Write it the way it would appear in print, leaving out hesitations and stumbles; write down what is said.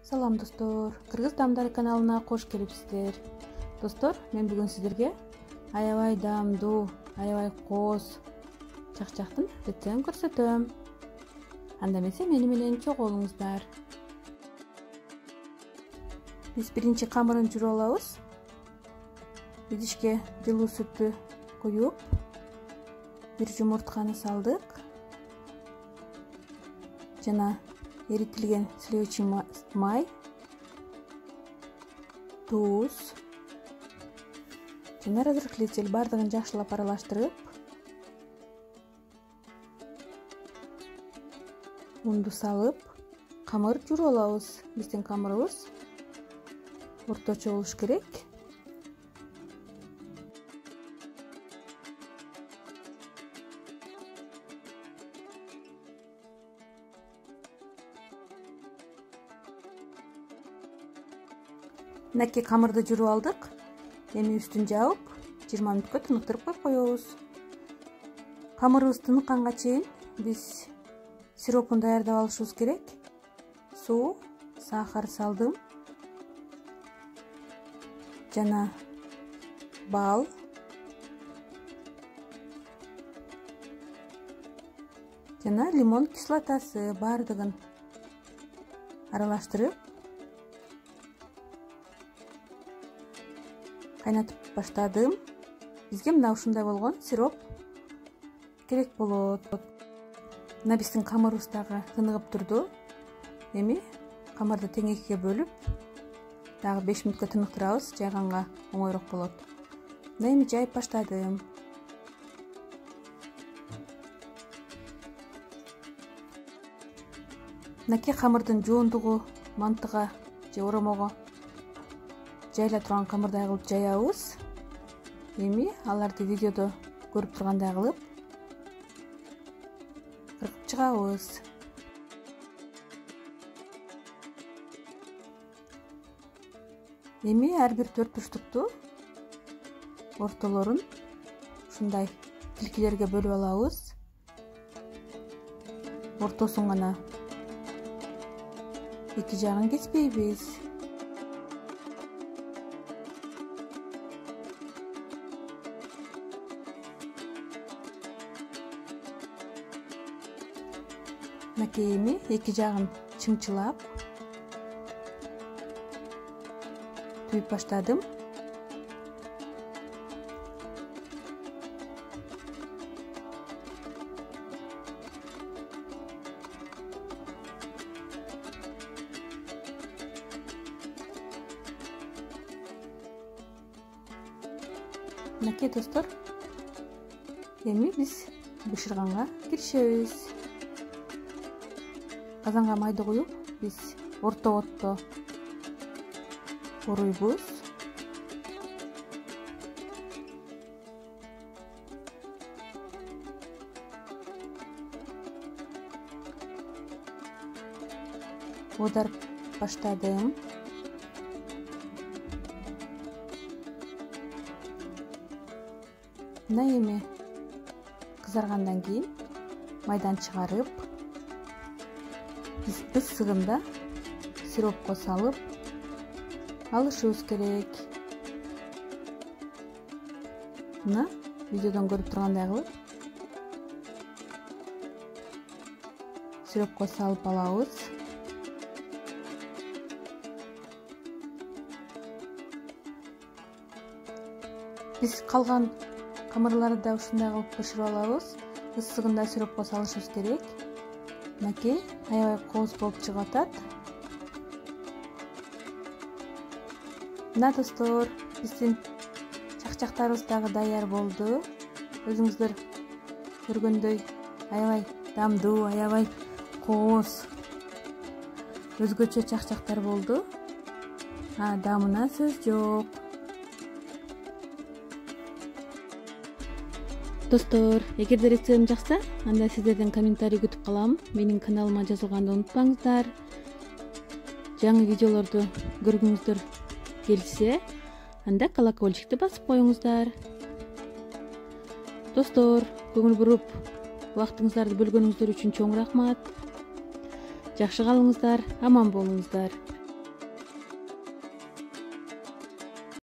Салам достор, Кыргыз Дамдары каналына кош келипсиздер. Достор, мен бүгүн сиздерге аябай даамдуу, аябай кооз чакчактын рецептин көрсөтөм. Анда эмесе мени менен чогуу болуңуздар. Биз биринчи камырын жүрүп алабыз. Идишке жылуу сүттү куюп, бир жумуртканы салдык. Жана эритилген сливочный май, туз жана разрыхлитель бардыгын жакшылап аралаштырып, унду салып, камыр жүрүп алабыз. Биздин камырыбыз орточо болуш керек. Мынакей камырды жүрүп алдык. Эми үстүн жаап 20 мүнөткө тыныктырып коюп коебуз. Камырыбыз тынытканга чейин биз сиропун даярдап алышыбыз керек. Суу, сахар салдым. Жана бал. Жана лимон кислотасы бардыгын аралаштырып кайнатып баштадым. Бизге мына ушундай болгон сироп керек болот. Мына биздин камырыбыз дагы тыныгып турду. Эми камырды тең экиге бөлүп, дагы 5 мүнөткө тыныктырабыз, жайганга оңойрок болот. Мына эми жайып баштадым. Мынакей камырдын жоондугу мантыга же оромого жайла турган камырдай кылып жаябыз. Эми аларды видеодо көрүп тургандай кылып кыркып чыгабыз. Эми ар бир 4 бурчтукту ортолорун ушундай тилкелерге бөлүп алабыз. Ортосун гана, эки жагын кеспейбиз. Мынакей эми эки жагын чыңчылап түйүп баштадым. Мынакей достор, эми биз бышырганга киришебиз. Казанга майды куюп, биз орто отто кооруйбуз. Оодарып баштадым. Мына эми кызаргандан кийин майдан чыгарып, биз ысыгында сиропко салып алышыбыз керек. Мына видеодон көрүп тургандай кылып сиропко салып алабыз. Биз калган камырларды да ушундай кылып бышырып алабыз. Ысыгында сиропко салышыбыз керек. Мынакей аябай кооз болуп чыгып атат. Мына достор, биздин чакчактарыбыз дагы даяр болду. Өзүңүздөр көргөндөй аябай даамдуу, аябай кооз, өзгөчө чакчактар болду. Даамына сөз жок. Достор, эгерде рецептим жакса, анда сиздерден комментарий күтүп калам. Менин каналыма жазылганды унутпаңыздар. Жаңы видеолорду көргүңүздөр келсе, анда колокольчикти басып коюңуздар. Достор, көңүл буруп убактыңыздарды бөлгөнүңүздөр үчүн чоң рахмат. Жакшы калыңыздар, аман болуңуздар.